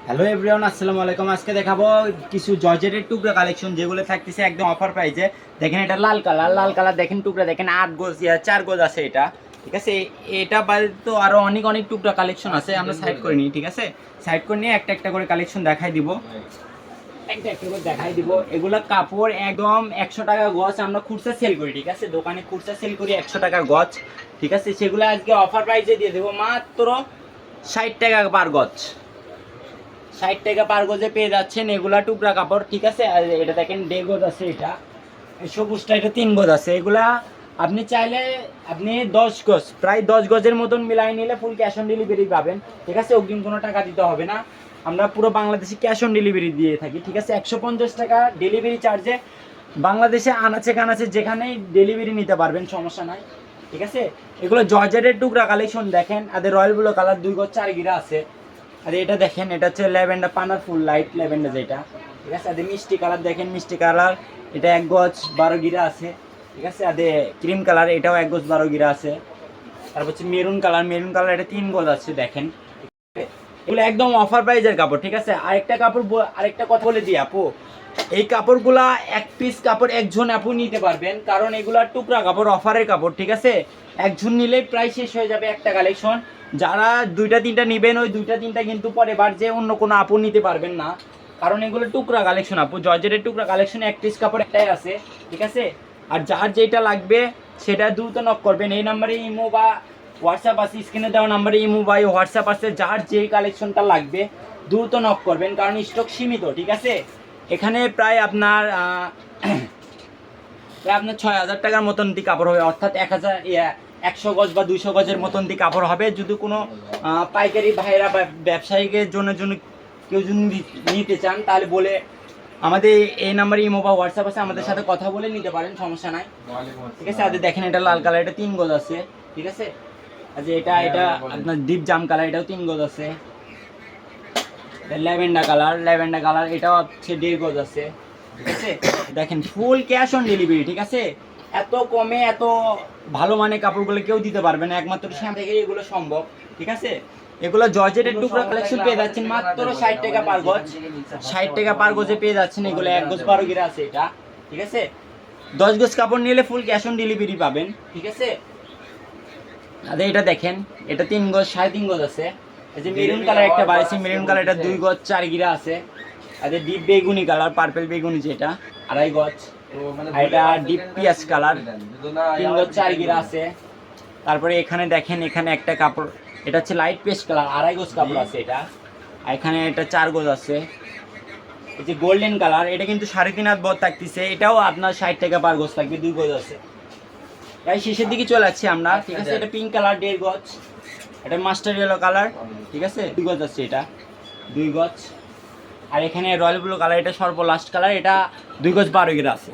Hello everyone, আসসালামু আলাইকুম। আজকে দেখাবো কিছু জর্জেটের টুকরা কালেকশন যেগুলো থাকতেছে একদম অফার প্রাইসে। দেখেন এটা লাল কালার দেখেন, টুকরা দেখেন 8 গজ 4 গজ আছে এটা, ঠিক আছে। এটা বাদে তো আরো অনেক অনেক টুকরা কালেকশন আছে, আমরা সাইড করে নিই, ঠিক আছে। সাইড করে নিয়ে একটা একটা করে কালেকশন দেখাই দিব, একটা একটা করে দেখাই দিব। এগুলা কাপড় একদম 100 টাকা গজ আমরা খুচরা সেল করি, ঠিক আছে। দোকানে খুচরা সেল করি 100 টাকা গজ, ঠিক আছে। সেগুলো আজকে অফার প্রাইসে দিয়ে দেবো মাত্র 60 টাকা পার গজ। 60 টাকা পার গজে পেয়ে যাচ্ছেন এগুলা টুকরা কাপড়, ঠিক আছে। আর এটা দেখেন 1.5 গজ আছে, এটা সবুজটা এটা 3 গজ আছে। এগুলা আপনি চাইলে আপনি 10 গজ, প্রায় 10 গজের মতন মিলাই নিলে ফুল ক্যাশ অন ডেলিভারি পাবেন, ঠিক আছে। অগ্রিম কোনো টাকা দিতে হবে না, আমরা পুরো বাংলাদেশে ক্যাশ অন ডেলিভারি দিয়ে থাকি, ঠিক আছে। 150 টাকা ডেলিভারি চার্জে বাংলাদেশে আনাচে কানাচে যেখানেই ডেলিভারি নিতে পারবেন, সমস্যা নাই, ঠিক আছে। এগুলো জর্জেটের টুকরা কালেকশন দেখেন, আর রয়্যাল ব্লু কালার 2 গজ 4 গিরা আছে। আর এটা দেখেন, এটা হচ্ছে ল্যাভেন্ডার পানার ফুল লাইট ল্যাভেন্ডার যেটা, ঠিক আছে। আর মিষ্টি কালার দেখেন, মিষ্টি কালার এটা 1 গজ 12 গিরা আছে, ঠিক আছে। আর ক্রিম কালার এটাও 1 গজ 12 গিরা আছে। তারপর হচ্ছে মেরুন কালার এটা 3 গজ আছে দেখেন। এগুলো একদম অফার প্রাইজের কাপড়, ঠিক আছে। আরেকটা কথা বলে দিই আপু, এই কাপড়গুলা এক পিস কাপড় একজন আপু নিতে পারবেন, কারণ এগুলা টুকরা কাপড়, অফারের কাপড়, ঠিক আছে। একজন নিলেই প্রায় শেষ হয়ে যাবে একটা কালেকশন। যারা 2টা 3টা নেবেন, ওই 2টা 3টা কিন্তু পরে বার যে অন্য কোনো আপু নিতে পারবেন না, কারণ এগুলো টুকরা কালেকশন আপু। জর্জেটের টুকরা কালেকশন এক পিস কাপড় একটাই আছে, ঠিক আছে। আর যার যেটা লাগবে সেটা দ্রুত নক করবেন। এই নাম্বারে ইমো বা হোয়াটসঅ্যাপ আছে, স্ক্রিনে দেওয়া নাম্বারে ইমো বা হোয়াটসঅ্যাপ আছে। যার যেই কালেকশনটা লাগবে দ্রুত নক করবেন, কারণ স্টক সীমিত, ঠিক আছে। এখানে প্রায় আপনার 6,000 টাকার মতন দিয়ে কাপড় হবে, অর্থাৎ 100 গজ বা 200 গজের মতন দিয়ে কাপড় হবে। যদি কোনো পাইকারি ভাইরা বা ব্যবসায়িকের জন্য কেউ যদি নিতে চান, তাহলে বলে আমাদের এই নাম্বারে ইমো বা হোয়াটসঅ্যাপ আছে, আমাদের সাথে কথা বলে নিতে পারেন, সমস্যা নাই, ঠিক আছে। আর দেখেন এটা লাল কালার, এটা 3 গজ আছে, ঠিক আছে। আর এটা আপনার ডিপ জাম কালার, এটাও 3 গজ আছে। ল্যাভেন্ডার কালার এটাও হচ্ছে 1.5 গজ আছে, ঠিক আছে। দেখেন ফুল ক্যাশ অন ডেলিভারি, ঠিক আছে। এত কমে এত ভালো মানের কাপড়গুলো কেউ দিতে পারবে না, একমাত্র শ্যাম থেকে এগুলো সম্ভব, ঠিক আছে। এগুলো জর্জেটের টুকরা কালেকশন পেয়ে যাচ্ছেন মাত্র 60 টাকা পার গজ। 60 টাকা পার গজে পেয়ে যাচ্ছেন এগুলো। 1 গজ 12 গিরা আছে এটা, ঠিক আছে। 10 গজ কাপড় নিলে ফুল ক্যাশ অন ডেলিভারি পাবেন, ঠিক আছে। আর এটা দেখেন, এটা 3 গজ 3.5 গজ আছে। এই যে মেরুন কালার একটা বাড়ছে, মেরুন কালার এটা 2 গজ 4 গিরা আছে। আর ডিপ বেগুনি কালার, পার্পল বেগুনি যেটা 2.5 গজ। আর এটা ডিপ পিয়াজ কালার 3 গজ 4 গিরা আছে। তারপরে এখানে দেখেন, এখানে একটা কাপড়, এটা হচ্ছে লাইট পেস্ট কালার 2.5 গজ কাপড় আছে এটা। আর এখানে এটা 4 গজ আছে। এই যে গোল্ডেন কালার, এটা কিন্তু 3.5 হাত বড় থাকতেছে, এটাও আপনার 60 টাকা পার গজ থাকবে, 2 গজ আছে। প্রায় শেষের দিকে চলে যাচ্ছি আমরা, ঠিক আছে। এটা পিঙ্ক কালার 1.5 গজ, এটা মাস্টার ইয়েলো কালার, ঠিক আছে, 2 গজ আছে এটা, 2 গজ। আর এখানে রয়্যাল ব্লু কালার, এটা সর্ব লাস্ট কালার, এটা 2 গজ 12 গিরা আছে।